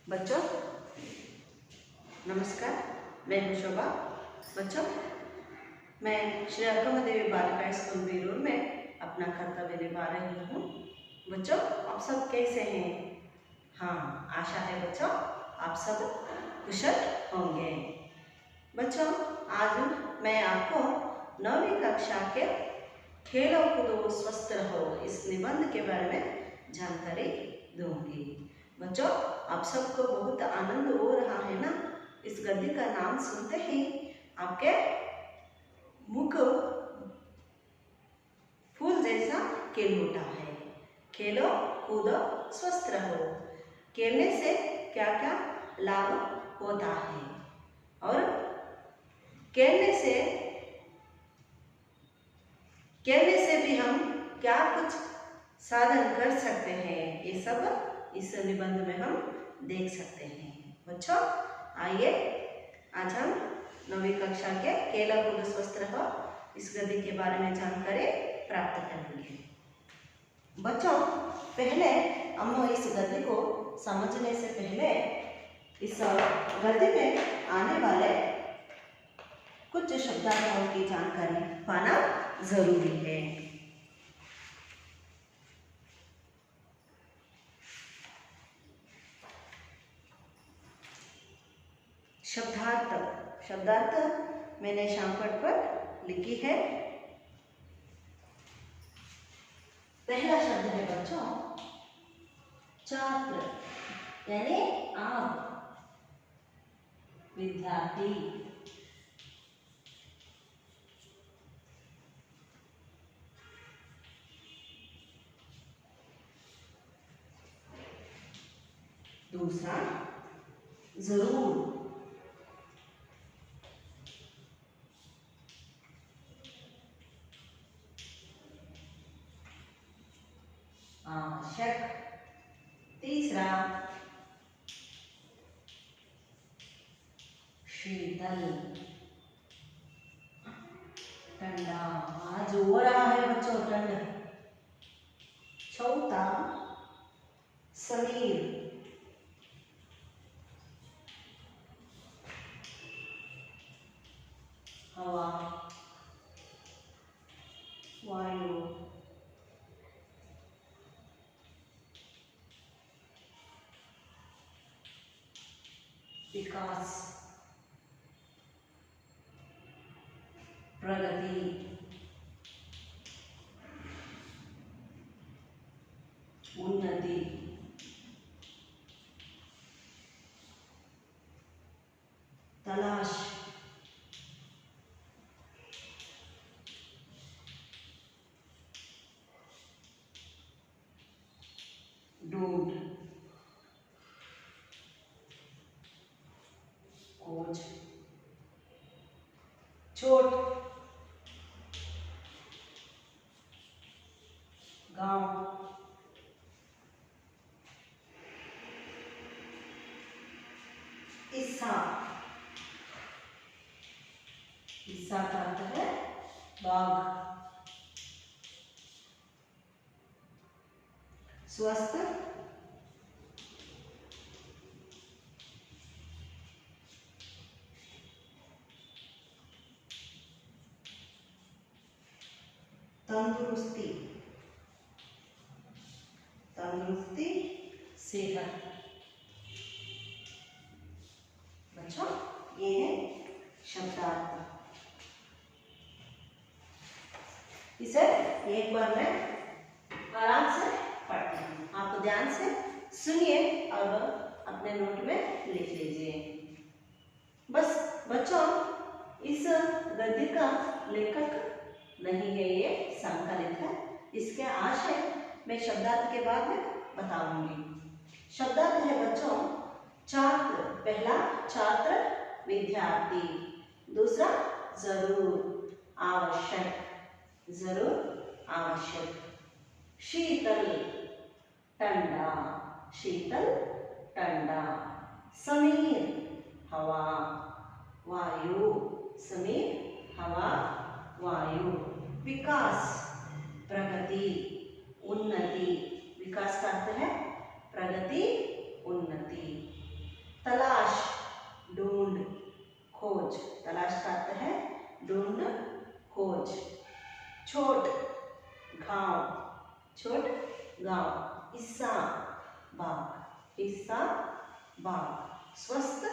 बच्चों नमस्कार, मैं हूं शोभा। बच्चों मैं श्री अक्कम देवी बालिका स्कूल बेरूर में अपना कर्तव्य निभा रही हूँ। बच्चों आप सब कैसे हैं? हाँ, आशा है बच्चों आप सब कुशल होंगे। बच्चों आज मैं आपको 9वीं कक्षा के खेलो कूदो स्वस्थ रहो इस निबंध के बारे में जानकारी दूंगी। बच्चों आप सबको बहुत आनंद हो रहा है ना? इस गद्य का नाम सुनते ही आपके मुख फूल जैसा खिल उठा है। खेलो कूदो स्वस्थ रहो। खेलने से क्या क्या लाभ होता है और खेलने से भी हम क्या कुछ साधन कर सकते हैं, ये सब इस निबंध में हम देख सकते हैं। बच्चों आइए आज हम 9वीं कक्षा के खेलो कूदो स्वस्थ रहो इस गद्य के बारे में जानकारी प्राप्त करेंगे। बच्चों पहले हम इस गद्य को समझने से पहले इस गद्य में आने वाले कुछ शब्दार्थों की जानकारी पाना जरूरी है। शब्दार्थ मैंने शामपट पर लिखी है। पहला शब्द है बच्चों छात्र यानी आप, विद्यार्थी। दूसरा जरूर, आवश्यक। तीसरा शीतल, ठंडा। आज हो रहा है बच्चों ठंड। चौथा समीर, हवा, वायु। विकास, प्रगति, उन्नति, तलाश, ढूंढ, खोज, चोट, गांव, हिस्सा। हिस्सा का अर्थ है भाग। स्वस्थ, तंदुरुस्ती, तंदुरुस्ती, सेहत। बच्चों ये है शब्दार्थ। इसे एक बार मैं आराम से पढ़ती हूँ, आप ध्यान से सुनिए और अपने नोट में लिख लीजिए। बस बच्चों इस गद्य का लेखक नहीं है, ये संकलित है। इसके आशय मैं शब्दार्थ के बाद में बताऊंगी। शब्दार्थ है बच्चों छात्र, पहला छात्र विद्यार्थी। दूसरा जरूर, आवश्यक, जरूर आवश्यक। शीतल, ठंडा, शीतल ठंडा। समीर, हवा, वायु, समीर हवा, वायु। विकास, प्रगति, उन्नति। विकास का अर्थ है प्रगति, उन्नति। हिस्सा बाग, हिस्सा बाग। स्वस्थ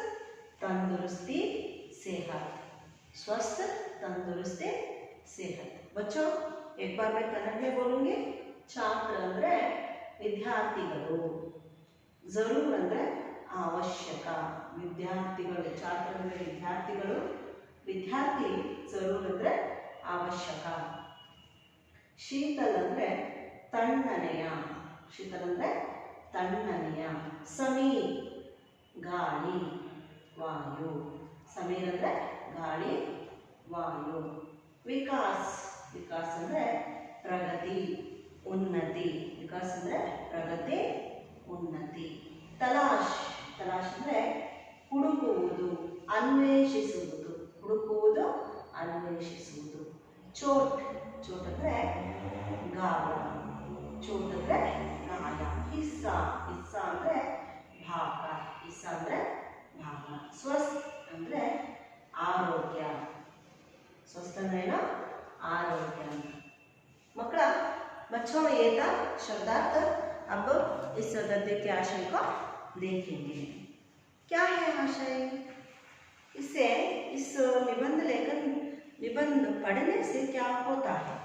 तंदुरुस्ती सेहत, स्वस्थ तंदुरुस्ती सेहत। बच्चों एक बार मैं कन्नड़ में बोलूंगी। छात्र ಅಂದ್ರೆ ವಿದ್ಯಾರ್ಥಿಗಳು, ಜರೂರ್ ಅಂದ್ರೆ ಅವಶ್ಯಕ, ವಿದ್ಯಾರ್ಥಿಗಳು, ಛಾತ್ರ ಅಂದ್ರೆ ವಿದ್ಯಾರ್ಥಿಗಳು, ವಿದ್ಯಾರ್ಥಿ ಜರೂರ್ ಅಂದ್ರೆ ಅವಶ್ಯಕ. ಶೀತಲ್ ಅಂದ್ರೆ ತಣ್ಣನೆಯ, ಶೀತಲ್ ಅಂದ್ರೆ ತಣ್ಣನೆಯ. ಸಮೀರ್ ಗಾಳಿ ವಾಯು, ಸಮೀರ್ ಅಂದ್ರೆ ಗಾಳಿ ವಾಯು. ವಿಕಾಸ್, ವಿಕಾಸ್ ಅಂದ್ರೆ ಪ್ರಗತಿ ಉನ್ನತಿ, ವಿಕಾಸ್ ಅಂದ್ರೆ ಪ್ರಗತಿ ಉನ್ನತಿ. ತಲಾಶ್, ತಲಾಶ್ ಅಂದ್ರೆ ಹುಡುಕುವುದು ಅನ್ವೇಷಿಸುವುದು, ಹುಡುಕುವುದು ಅನ್ವೇಷಿಸುವುದು. ಚೋಟ್, ಚೋಟ್ ಅಂದ್ರೆ ಗಾಯ, ಚೋಟ್ ಅಂದ್ರೆ ಗಾಯ. ಹಿಸ್ಸ, ಹಿಸ್ಸ ಅಂದ್ರೆ ಭಾಗ, ಹಿಸ್ಸ ಅಂದ್ರೆ ಭಾಗ. ಸ್ವಸ್ಥ ಅಂದ್ರೆ ಆರೋಗ್ಯ, स्वस्थ ಅಂದ್ರೆ ಏನು? आरोग्य. मಕ್ಕಳ बच्चों ये था शब्दार्थ. अब इस गद्य के आशय को देखेंगे. क्या है आशय? इससे इस निबंध लेखन, निबंध पढ़ने से क्या होता है?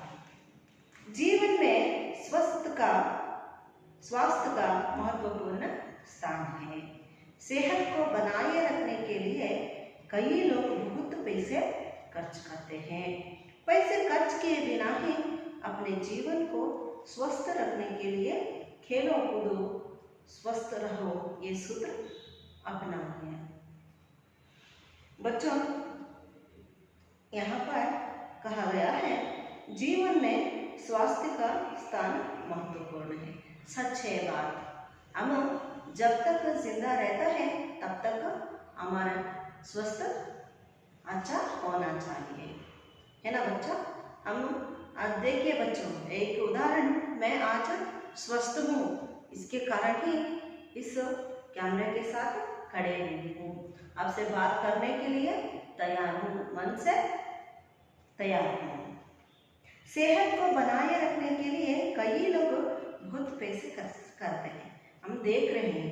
जीवन में स्वास्थ्य का महत्वपूर्ण स्थान है. सेहत को बनाए रखने के लिए कई लोग बहुत पैसे खर्च करते हैं. पैसे खर्च किए बिना ही अपने जीवन को स्वस्थ रखने के लिए खेलो कूदो स्वस्थ रहो ये सूत्र अपनाइए. बच्चों यहाँ पर कहा गया है जीवन में स्वास्थ्य का स्थान महत्वपूर्ण है. सच है बात. हम जब तक जिंदा रहता है तब तक हमारा स्वस्थ अच्छा होना चाहिए, है ना बच्चा? हम आज देखिए बच्चों, एक उदाहरण, मैं आज स्वस्थ हूँ, इसके कारण ही इस कैमरे के साथ खड़े हुई हूँ, आपसे बात करने के लिए तैयार हूँ, मन से तैयार हूँ. सेहत को बनाए रखने के लिए कई लोग बहुत पैसे खर्च करते हैं. हम देख रहे हैं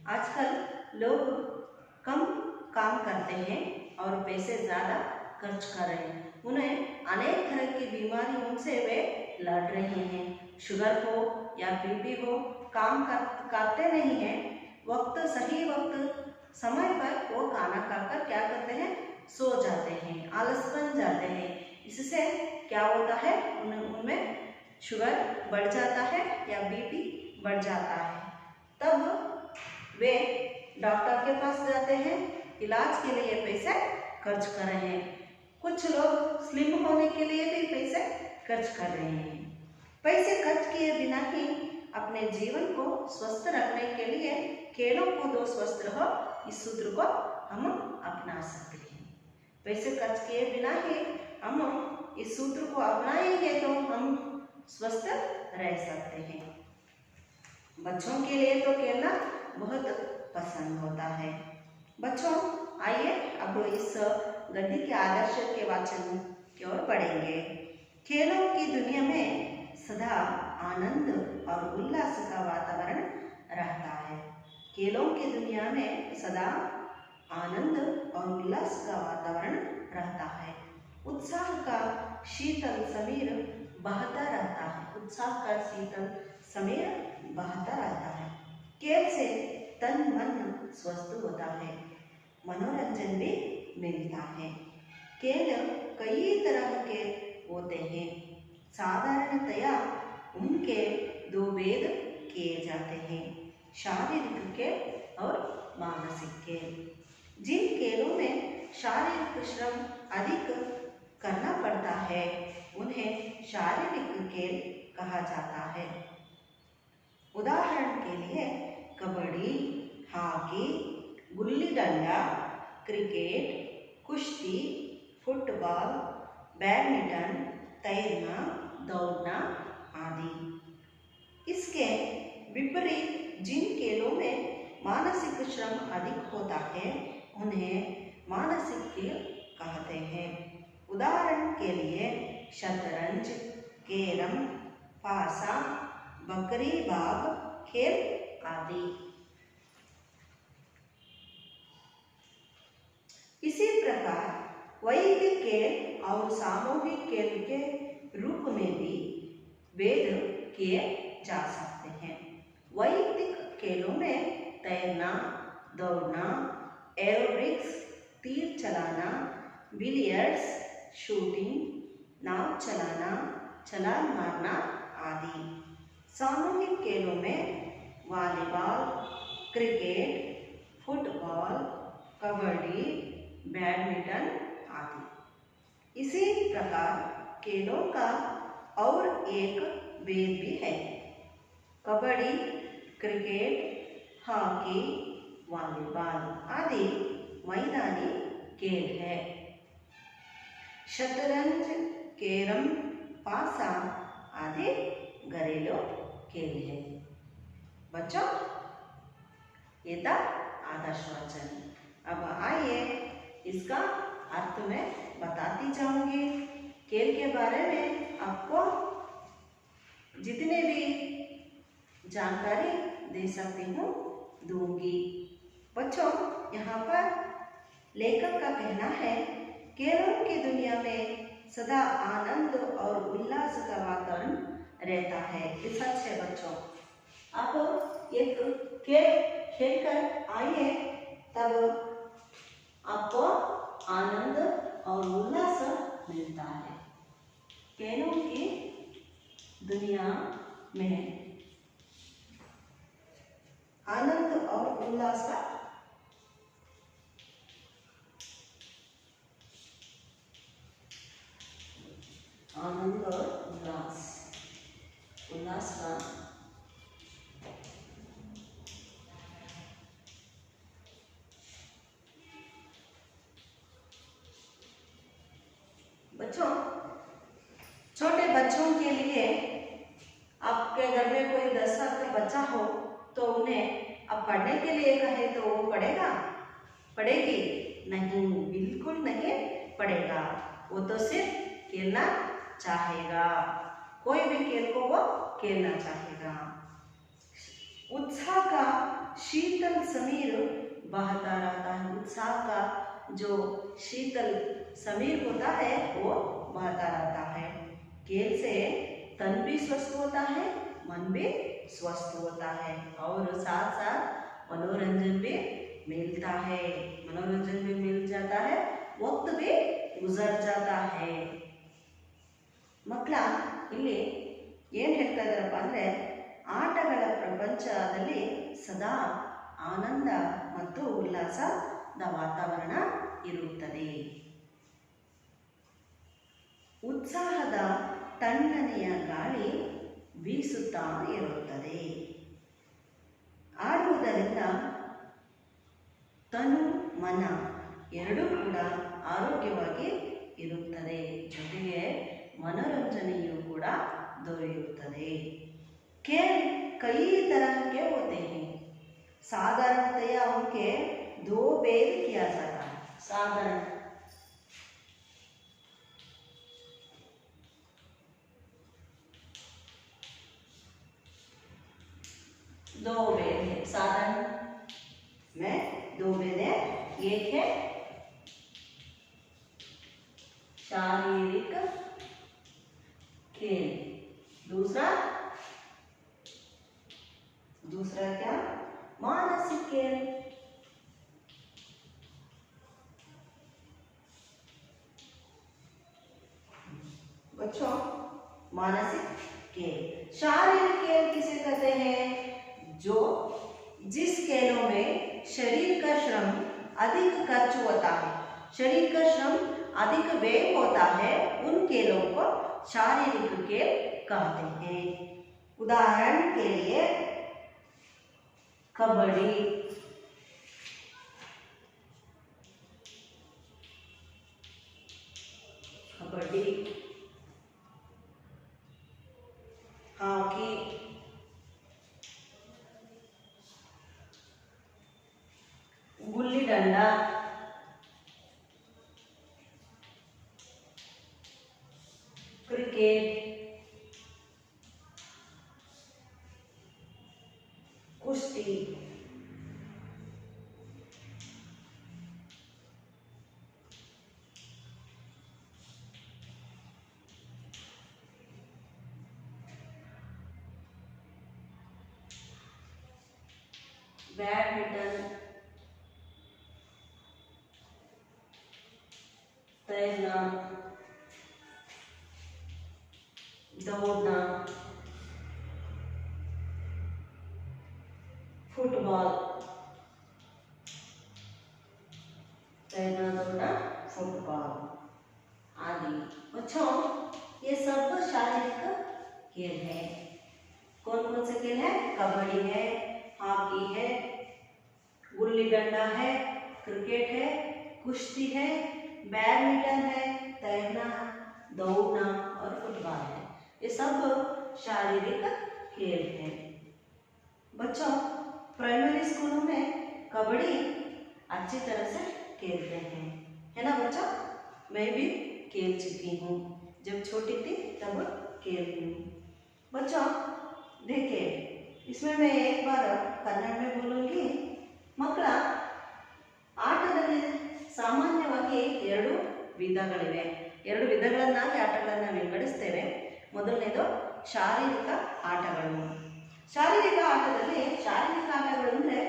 आजकल लोग कम काम करते हैं और पैसे ज़्यादा खर्च कर रहे हैं. उन्हें अनेक तरह की बीमारियों से वे लड़ रहे हैं. शुगर हो या बीपी हो, काम करते नहीं हैं. वक्त सही वक्त समय पर वो खाना खाकर क्या करते हैं? सो जाते हैं, आलस बन जाते हैं. इससे क्या होता है? उनमें शुगर बढ़ जाता है या बीपी बढ़ जाता है. तब वे डॉक्टर के पास जाते हैं, इलाज के लिए पैसे खर्च कर रहे हैं. कुछ लोग स्लिम होने के लिए भी पैसे खर्च कर रहे हैं. पैसे खर्च किए बिना ही अपने जीवन को स्वस्थ रखने के लिए खेलों कूदो स्वस्थ रहो इस सूत्र को हम अपना सकते हैं. पैसे खर्च किए बिना ही हम इस सूत्र को अपनाएंगे तो हम स्वस्थ रह सकते हैं. बच्चों के लिए तो खेलना बहुत पसंद होता है. बच्चों आइए अब इस गद्य के आदर्श के वाचन की ओर बढ़ेंगे. खेलों की दुनिया में सदा आनंद और उल्लास का वातावरण रहता है. खेलों की दुनिया में सदा आनंद और उल्लास का वातावरण रहता है. उत्साह का शीतल समीर बहता रहता है. उत्साह का शीतल समीर बहता रहता है. खेल से तन मन स्वस्थ होता है, मनोरंजन भी मिलता है. खेल कई तरह के होते हैं. साधारणतया उनके दो भेद किए जाते हैं, शारीरिक खेल और मानसिक खेल. जिन खेलों में शारीरिक श्रम अधिक करना पड़ता है उन्हें शारीरिक खेल कहा जाता है. उदाहरण के लिए कबड्डी, हॉकी, गुल्ली डंडा, क्रिकेट, कुश्ती, फुटबॉल, बैडमिंटन, तैरना, दौड़ना आदि. इसके विपरीत जिन खेलों में मानसिक श्रम अधिक होता है उन्हें मानसिक खेल कहते हैं. उदाहरण के लिए शतरंज, कैरम, पासा, बकरी बाग खेल आदि। इसी प्रकार वैयक्तिक खेल और सामूहिक खेल के रूप में भी भेद किए जा सकते हैं। वैयक्तिक खेलों में तैरना, दौड़ना, एरोबिक्स, तीर चलाना, बिलियर्ड्स, शूटिंग, नाव चलाना, छलांग मारना आदि। सामूहिक खेलों में volleyball, cricket, football, kabaddi, badminton आदि। इसी प्रकार खेलों का और एक भेद भी है। कबड्डी, क्रिकेट, हॉकी, वॉलीबॉल आदि मैदानी खेल है। शतरंज, कैरम, पासा आदि घरेलू खेल है। बच्चों, ये था आदर्श वचन। अब आइए इसका अर्थ मैं बताती जाऊंगी। खेल के बारे में आपको जितने भी जानकारी दे सकती हूँ दूंगी। बच्चों, यहाँ पर लेखक का कहना है, खेलों की दुनिया में सदा आनंद और उल्लास का वातावरण रहता है। ये सच है बच्चों। आप एक खेल खेल कर आइए, तब आपको आनंद और उल्लास मिलता है। खेलों की दुनिया में आनंद और उल्लास का आनंद और उल्लास का बच्चों, छोटे बच्चों के लिए आपके घर में कोई 10 साल का बच्चा हो तो उन्हें अब पढ़ने के लिए कहे तो वो पढ़ेगा? पढ़ेगी? नहीं, बिल्कुल नहीं पढ़ेगा। वो तो सिर्फ खेलना चाहेगा। कोई भी खेल को वो खेलना चाहेगा। उत्साह का शीतल समीर बहता रहता है। उत्साह का जो शीतल समीर होता है वो बहता रहता है। खेल से तन भी स्वस्थ होता है, मन भी स्वस्थ होता है और साथ साथ मनोरंजन भी मिलता है। मनोरंजन भी मिल जाता है, वक्त भी गुजर जाता है। ಮಕ್ಕಳ ಇಲ್ಲಿ ಏನು ಹೇಳ್ತಾ ಇದ್ದಾರಪ್ಪ ಅಂದರೆ, ಆಟಗಳ ಪ್ರಪಂಚದಲ್ಲಿ ಸದಾ ಆನಂದ ಮತ್ತು ಉಲ್ಲಾಸದ ವಾತಾವರಣ ಇರುತ್ತದೆ. ಉತ್ಸಾಹದ ತಣ್ಣನೆಯ ಗಾಳಿ ಬೀಸುತ್ತಾ ಇರುತ್ತದೆ. ಆಡುವುದರಿಂದ ತನು ಮನ ಎರಡೂ ಕೂಡ ಆರೋಗ್ಯವಾಗಿ ಇರುತ್ತದೆ. ಜೊತೆಗೆ मनोरंजनेयू ಕೂಡ ದೊರೆಯುತ್ತದೆ. खेल कई तरह के होते हैं। साधारणतया उनके 2 भेद किया जाता है। साधारण 2 भेद है। साधारण में 2 भेद है। एक है शारीरिक खेल, दूसरा क्या? मानसिक खेल। बच्चों, मानसिक खेल, शारीरिक खेल किसे कहते हैं? जो जिस खेलों में शरीर का श्रम अधिक खर्च होता है, शरीर का श्रम अधिक व्यय होता है, उन खेलों को शारीरिक खेल कहते हैं। उदाहरण के लिए kabaddi, hockey, gulli danda, cricket, badminton, तैरना, दौड़ना, फुटबॉल, तैरना, दौड़ना, फुटबॉल आदि। बच्चों ये सब शारीरिक खेल है। कौन कौन से खेल है? कबड्डी है, हॉकी है, गुल्ली डंडा है, क्रिकेट है, कुश्ती है, बैडमिंटन है, तैरना, दौड़ना और फुटबॉल है। ये सब शारीरिक खेल हैं। बच्चों प्राइमरी स्कूलों में कबड्डी अच्छी तरह से खेलते हैं, है ना बच्चों? मैं भी खेल चुकी हूँ, जब छोटी थी तब खेलती हूँ। बच्चों देखिए, इसमें मैं एक बार कन्नड़ में बोलूँगी। ಮಕ್ಕಳ ಆಟದಲ್ಲಿ ಸಾಮಾನ್ಯವಾಗಿ ಎರಡು ವಿಧಗಳಿವೆ. ಎರಡು ವಿಧಗಳನ್ನಾಗಿ ಆಟಗಳನ್ನು ವಿಂಗಡಿಸ್ತೇವೆ. ಮೊದಲನೇದು ಶಾರೀರಿಕ ಆಟಗಳು. ಶಾರೀರಿಕ ಆಟಗಳು ಅಂದರೆ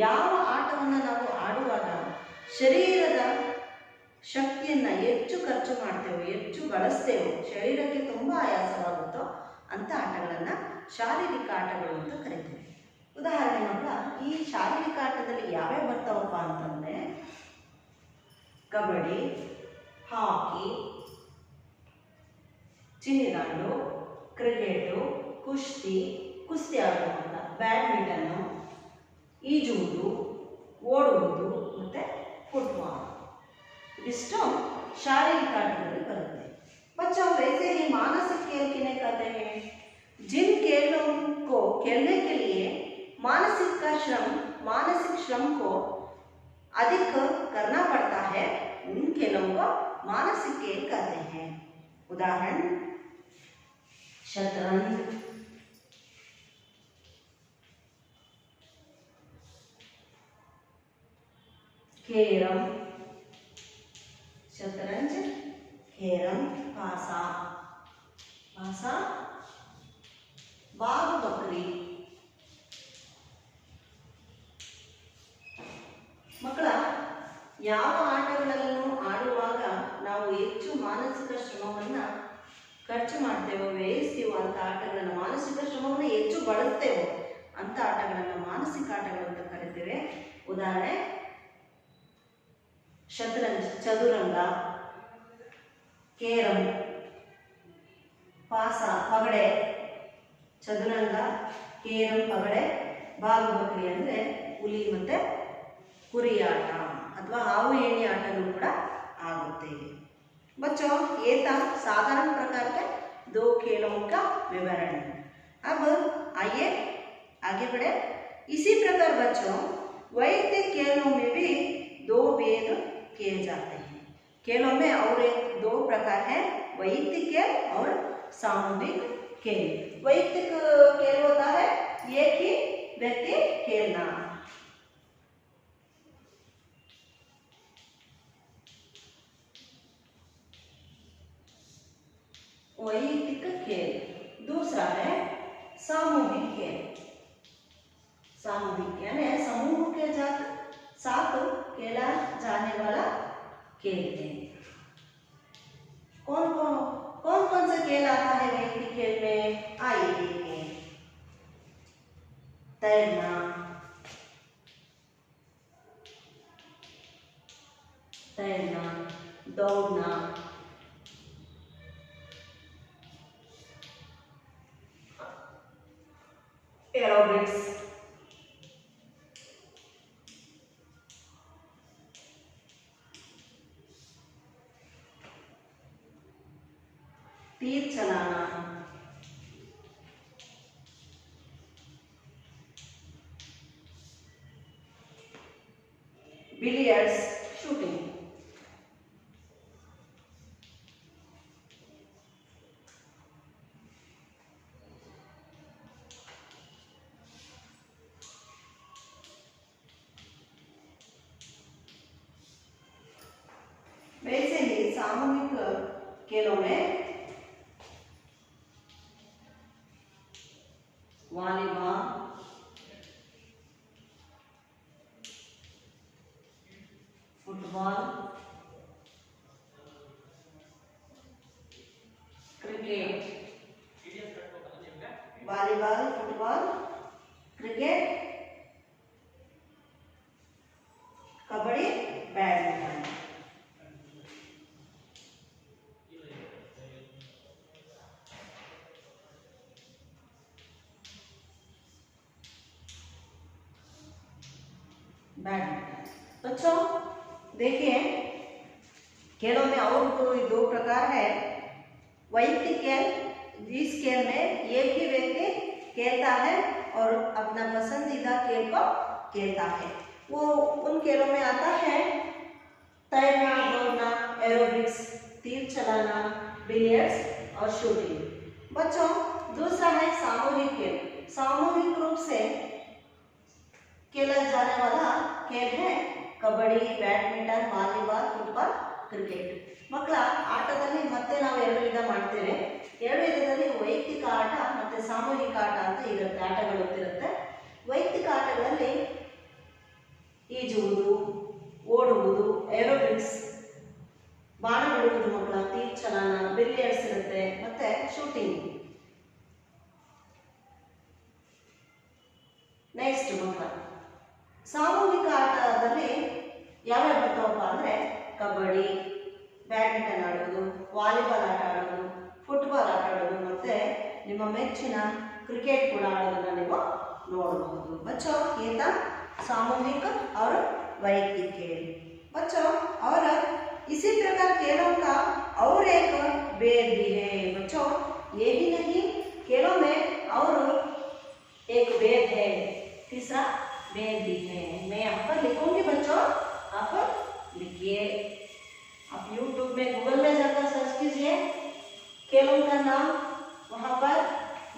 ಯಾವ ಆಟವನ್ನು ನಾವು ಆಡುವಾಗ ಶರೀರದ ಶಕ್ತಿಯನ್ನು ಹೆಚ್ಚು ಖರ್ಚು ಮಾಡ್ತೇವೆ, ಹೆಚ್ಚು ಬಳಸ್ತೇವೆ, ಶರೀರಕ್ಕೆ ತುಂಬ ಆಯಾಸವಾಗುತ್ತೋ ಅಂಥ ಆಟಗಳನ್ನು ಶಾರೀರಿಕ ಆಟಗಳು ಅಂತ ಕರಿತೇವೆ. ಉದಾಹರಣೆ ಮಕ್ಕಳ, ಈ ಶಾರೀರಿಕ ಆಟದಲ್ಲಿ ಯಾವ್ಯಾವ ಬರ್ತಾವಪ್ಪ ಅಂತಂದರೆ ಕಬಡ್ಡಿ, ಹಾಕಿ, ಚಿನ್ನಿದಾಂಡು, ಕ್ರಿಕೆಟು, ಕುಸ್ತಿ ಆಡುವಂಥ, ಬ್ಯಾಡ್ಮಿಂಟನ್ನು, ಈಜುವುದು, ಓಡುವುದು ಮತ್ತು ಫುಟ್ಬಾಲ್ ಇದಿಷ್ಟು शारीरिक आटಗಳಲ್ಲಿ ಬರುತ್ತೆ. बच्चों वैसे ही मानसिक खेल किन्हें कहते हैं? जिन खेलों को खेलने के लिए मानसिक श्रम को अधिक करना पड़ता है, उन खेलों को मानसिक खेल कहते हैं. उदाहरण शतरंज, कैरम, शतरंज, कैरम, पासा, बाघ बकरी. ಮಕ್ಕಳ ಯಾವ ಆಟಗಳನ್ನು ಆಡುವಾಗ ನಾವು ಹೆಚ್ಚು ಮಾನಸಿಕ ಶ್ರಮವನ್ನು ಖರ್ಚು ಮಾಡ್ತೇವೋ, ವ್ಯಯಿಸ್ತೀವೋ ಅಂತ ಆಟಗಳನ್ನು, ಮಾನಸಿಕ ಶ್ರಮವನ್ನು ಹೆಚ್ಚು ಬಳಸ್ತೇವೋ ಅಂಥ ಆಟಗಳನ್ನು ಮಾನಸಿಕ ಆಟಗಳು ಅಂತ ಕರಿತೇವೆ. ಉದಾಹರಣೆ ಶತರಂಜ್, ಚದುರಂಗ, ಕೇರಂ, ಪಾಸ, ಪಗಡೆ. ಚದುರಂಗ, ಕೇರಂ, ಪಗಡೆ, ಬಾಗು ಬಕರಿ ಅಂದರೆ ಹುಲಿ ಮತ್ತು ಕುರಿ ಆಟ ಅಥವಾ ಹಾವು ಏಣಿ ಆಟಗಳು ಕೂಡ आಗುತ್ತೆ. बच्चों ये था साधारण प्रकार के दो खेलों का विवरण. अब आइए आगे बढ़े. इसी प्रकार बच्चों वैयक्तिक खेलों में भी दो भेद किए जाते हैं. खेलों में और एक दो प्रकार है, वैयक्तिक खेल और सामूहिक खेल. वैयक्तिक खेल होता है एक ही व्यक्ति खेलना. वैयक्तिक खेल. दूसरा है सामूहिक खेल. सामूहिक यानी समूह के साथ खेला जाने वाला खेल है. कौन कौन से खेल आता है वैयक्तिक खेल में? आइए देखें. तैरना, दौड़ना, एरोबिक्स, तीर चलाना, बिलियर्ड्स, शूटिंग. वैसे ही सामूहिक खेलों में volleyball, football, cricket, volleyball, football, cricket, kabaddi, badminton. Badminton. बच्चों देखिए, खेलों में और कोई दो प्रकार है। वैयक्तिक खेल, जिस खेल में एक ही व्यक्ति खेलता है और अपना पसंदीदा खेल को खेलता है, वो उन खेलों में आता है तैरना, दौड़ना, एरोबिक्स, तीर चलाना, बिलियर्ड्स और शूटिंग। बच्चों दूसरा है सामूहिक खेल। सामूहिक रूप से खेला जाने वाला खेल है कबड्डी, बैडमिंटन, वालीबाल, फुटಬಾಲ್, ಕ್ರಿಕೆಟ್। ಮಕ್ಕಳ ಆಟದಲ್ಲಿ ಮತ್ತೆ ನಾವು ಎರಡು ವಿಧ ಮಾಡ್ತೇವೆ। ಎರಡು ವಿಧದಲ್ಲಿ ವೈಯಕ್ತಿಕ ಆಟ ಮತ್ತು ಸಾಮೂಹಿಕ ಆಟ ಅಂತ ಇರುತ್ತೆ, ಆಟಗಳು ಇರುತ್ತೆ। ವೈಯಕ್ತಿಕ ಆಟಗಳಲ್ಲಿ ಈಜುವುದು, ಓಡುವುದು, ಏರೋಬಿಕ್ಸ್, ಬಾಣ ಬಿಡುವುದು, ಮಕ್ಕಳ ತೀರ್ ಚಲನ, ಬಿಲಿಯರ್ಡ್ಸ್ ಇರುತ್ತೆ, ಮತ್ತೆ ಶೂಟಿಂಗ್। ನೆಕ್ಸ್ಟ್ ಮಕ್ಕಳ ಸಾಮೂಹಿಕ ಆಟದಲ್ಲಿ ಯಾವ್ಯಾವ ಬರ್ತಾವಪ್ಪ ಅಂದರೆ ಕಬಡ್ಡಿ, ಬ್ಯಾಡ್ಮಿಂಟನ್ ಆಡೋದು, ವಾಲಿಬಾಲ್ ಆಟ ಆಡೋದು, ಫುಟ್ಬಾಲ್ ಆಟ ಆಡೋದು, ಮತ್ತು ನಿಮ್ಮ ಮೆಚ್ಚಿನ क्रिकेट ಕೂಡ ಆಡೋದನ್ನ ನೀವು ನೋಡಬಹುದು। बच्चों ये था सामूहिक और वैयक्तिक खेल। बच्चों और इसी प्रकार खेलों का और एक भेद भी है। बच्चों ये ही नहीं, खेलों में और एक भेद है, तीसरा भेद भी है। मैं यहाँ पर लिखूंगी बच्चों, आप लिखिए। आप YouTube में गूगल में जाकर सर्च कीजिए, खेलों का नाम वहाँ पर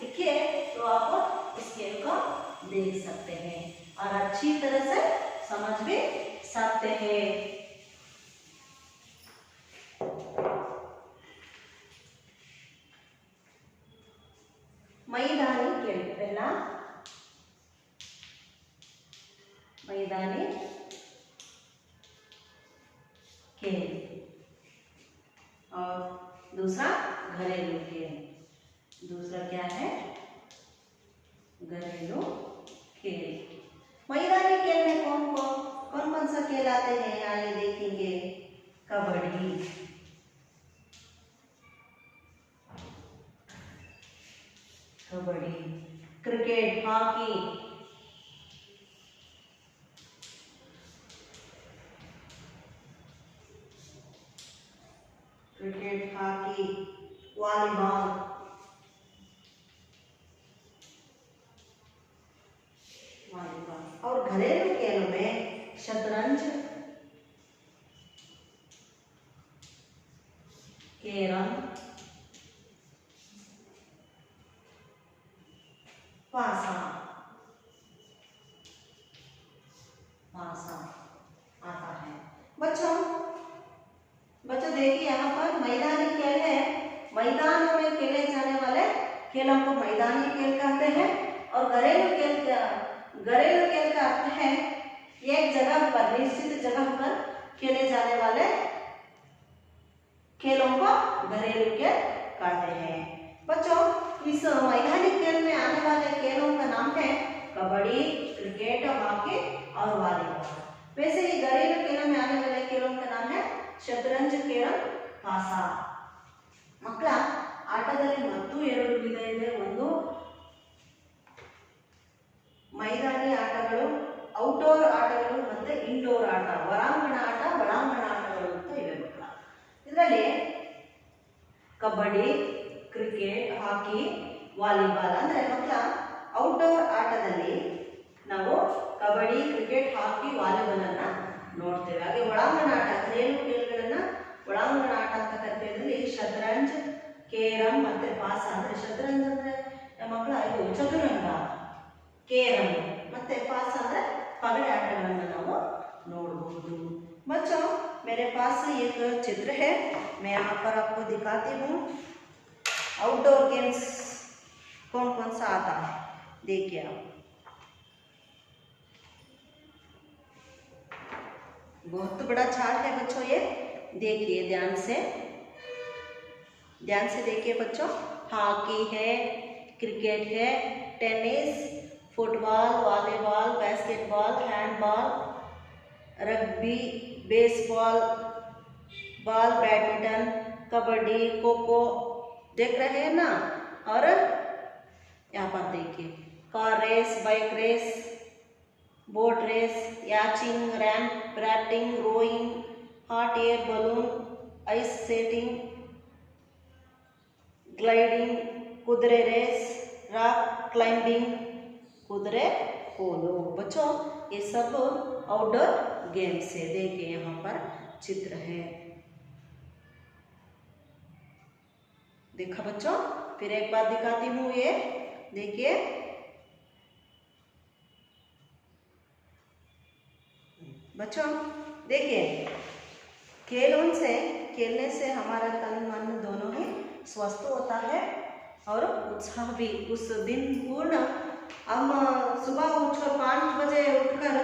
लिखिए, तो आप इस खेल को देख सकते हैं और अच्छी तरह से समझ भी सकते हैं। मैदानी खेल, पहला मैदानी खेल और दूसरा घरेलू खेल। दूसरा क्या है? घरेलू खेल। मैदानी खेल में कौन कौन सा खेल आते हैं, आइए देखेंगे। कबड्डी, क्रिकेट, हॉकी, वॉलीबॉल, और घरेलू खेलों में शतरंज, कैरम, पासा आता है। बच्चों देखिए, यहाँ पर मैदानी खेल है। मैदानों में खेले जाने वाले खेलों को मैदानी खेल कहते हैं। और घरेलू खेल का अर्थ है एक जगह पर, निश्चित जगह पर खेले जाने वाले खेलों को घरेलू खेल कहते हैं। बच्चों इस मैदानी खेल में आने वाले खेलों का नाम है कबड्डी, क्रिकेट, हॉकी और वॉलीबॉल। वैसे ही घरेलू खेलों में आने वाले खेलों का नाम है शतरंज, कैरम, पासा। ಮಕ್ಕಳ ಆಟದಲ್ಲಿ ಮತ್ತು ಎರಡು ವಿಧ ಇದೆ। ಒಂದು ಮೈದಾನಿ ಆಟಗಳು, ಔಟ್ಡೋರ್ ಆಟಗಳು, ಮತ್ತೆ ಇಂಡೋರ್ ಆಟ, ಒಳಾಂಗಣ ಆಟಗಳು ಅಂತ ಇವೆ ಮಕ್ಕಳ। ಇದರಲ್ಲಿ ಕಬಡ್ಡಿ, ಕ್ರಿಕೆಟ್, ಹಾಕಿ, ವಾಲಿಬಾಲ್ ಅಂದ್ರೆ ಮಕ್ಕಳ ಔಟ್ಡೋರ್ ಆಟದಲ್ಲಿ ನಾವು ಕಬಡ್ಡಿ, ಕ್ರಿಕೆಟ್, ಹಾಕಿ, ವಾಲಿಬಾಲ್ ಅನ್ನ ನೋಡ್ತೇವೆ। ಹಾಗೆ ಒಳಾಂಗಣ ಆಟ, घरेलू खेलಗಳನ್ನ ಒಳಾಂಗಣ ಆಟ ಅಂತ ಕರೀತೀವಿ। ಶತರಂಜ್, ಕೇರಂ ಮತ್ತೆ ಪಾಸ ಅಂದ್ರೆ ಶತರಂಜ್ ಅಂದ್ರೆ ಮಕ್ಕಳ ಇದು ಚದುರಂಗ, ಕೇರಂ ಮತ್ತೆ ಪಾಸ ಅಂದ್ರೆ ಪಗಡೆ ಆಟಗಳನ್ನು ನಾವು ನೋಡಬಹುದು। बच्चों मेरे पास एक चित्र है, मैं यहाँ पर आपको दिखाती हूँ। आउटडोर गेम्स कौन कौन सा आता है, देखिए आप। बहुत बड़ा चार्ट है बच्चों ये, देखिए ध्यान से देखिए बच्चों। हॉकी है, क्रिकेट है, tennis, football, volleyball, basketball, handball, rugby, baseball, ball, badminton, kabaddi, kho kho, देख रहे हैं ना। और यहाँ पर देखिए car race, bike race, boat race, yachting, ramp, rafting, rowing, hot air balloon, ice skating, gliding, कुदरे रेस, रॉक क्लाइंबिंग, कुदरे पोलो। बच्चों ये सब आउटडोर गेम्स है। देखिए यहाँ पर चित्र है, देखा बच्चों। फिर एक बार दिखाती हूँ, ये देखिए बच्चों, देखिए खेलने से हमारा तन मन दोनों ही स्वस्थ होता है और उत्साह भी। उस दिन पूर्ण हम सुबह उठकर 5 बजे उठकर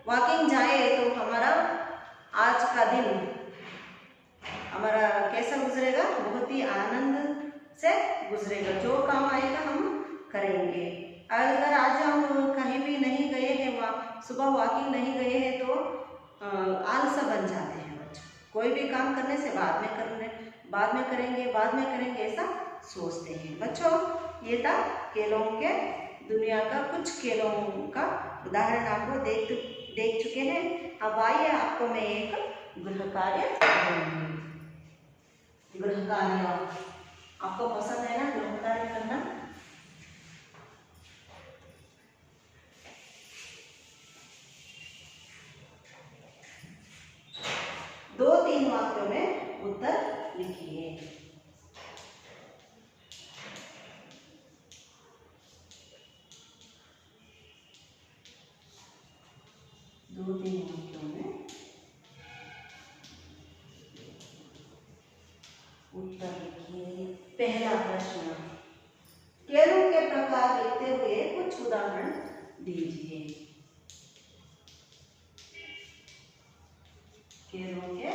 वॉकिंग जाए तो हमारा आज का दिन हमारा कैसा गुजरेगा, बहुत ही आनंद से गुजरेगा। जो काम आएगा हम करेंगे। अगर आज हम कहीं भी नहीं गए हैं, सुबह वॉकिंग नहीं गए हैं तो आलसा बन जाते हैं बच्चों। कोई भी काम करने से बाद में करेंगे ऐसा सोचते हैं। बच्चों ये था खेलों के दुनिया का, कुछ खेलों का उदाहरण आपको देख चुके हैं। अब आइए आपको मैं एक गृह कार्य आपको पसंद है ना गृह कार्य करना? दो तीन वाक्यों में उत्तर लिखिए। दो तीन वाक्यों में उत्तर लिखिए। पहला प्रश्न, खेलों के प्रकार लिखते हुए कुछ उदाहरण दीजिए। खेलों के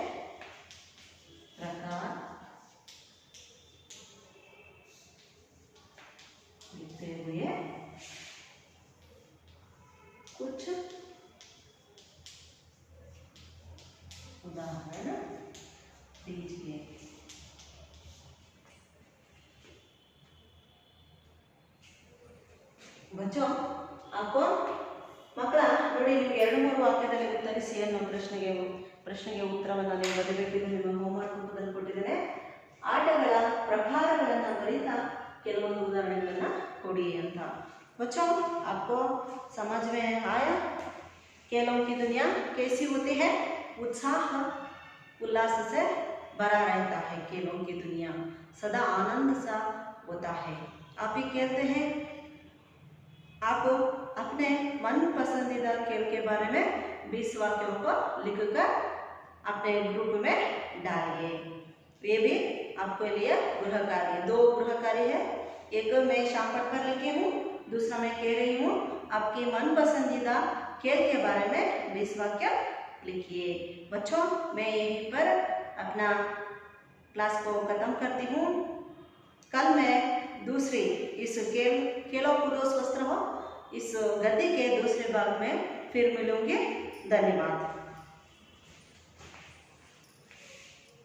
प्रकार लिखते हुए कुछ उदाहरण दीजिए। बच्चों आपको ಮಕ್ಕಳ ನೋಡಿ, ನಿಮಗೆ 2-3 ವಾಕ್ಯದಲ್ಲಿ ಉತ್ತರಿಸಿ ಅನ್ನೋ ಪ್ರಶ್ನೆಗೆ ಉತ್ತರವನ್ನು ನೀವು ಬರೆಯಬೇಕು. ಇದು ನಿಮ್ಮ ಹೋಮ್ವರ್ಕ್ ರೂಪದಲ್ಲಿ ಕೊಟ್ಟಿದ್ದೇನೆ. ಆಟಗಳ ಪ್ರಕಾರಗಳನ್ನು ಬರೀತಾ ಕೆಲವೊಂದು ಉದಾಹರಣೆಗಳನ್ನು ಕೊಡಿ ಅಂತ. बच्चों आपको समझ में आया? खेलों की दुनिया कैसी होती है? उत्साह उल्लास से भरा रहता है। खेलों की दुनिया सदा आनंद सा होता है। आप ही खेलते हैं। आप अपने मन पसंदीदा खेल के बारे में 20 वाक्यों को लिखकर अपने ग्रुप में डालिए। ये भी आपके लिए गृह कार्य, 2 गृह कार्य है। एक मैं शाम पढ़कर लिखी हूँ, दूसरा मैं कह रही हूँ आपके मन पसंदीदा खेल के बारे में 20 वाक्य लिखिए। बच्चों मैं यहीं पर अपना क्लास को ख़त्म करती हूँ। कल मैं दूसरी इस खेलो कूदो स्वस्थ रहो इस गद्य के दूसरे भाग में फिर मिलूंगी। धन्यवाद।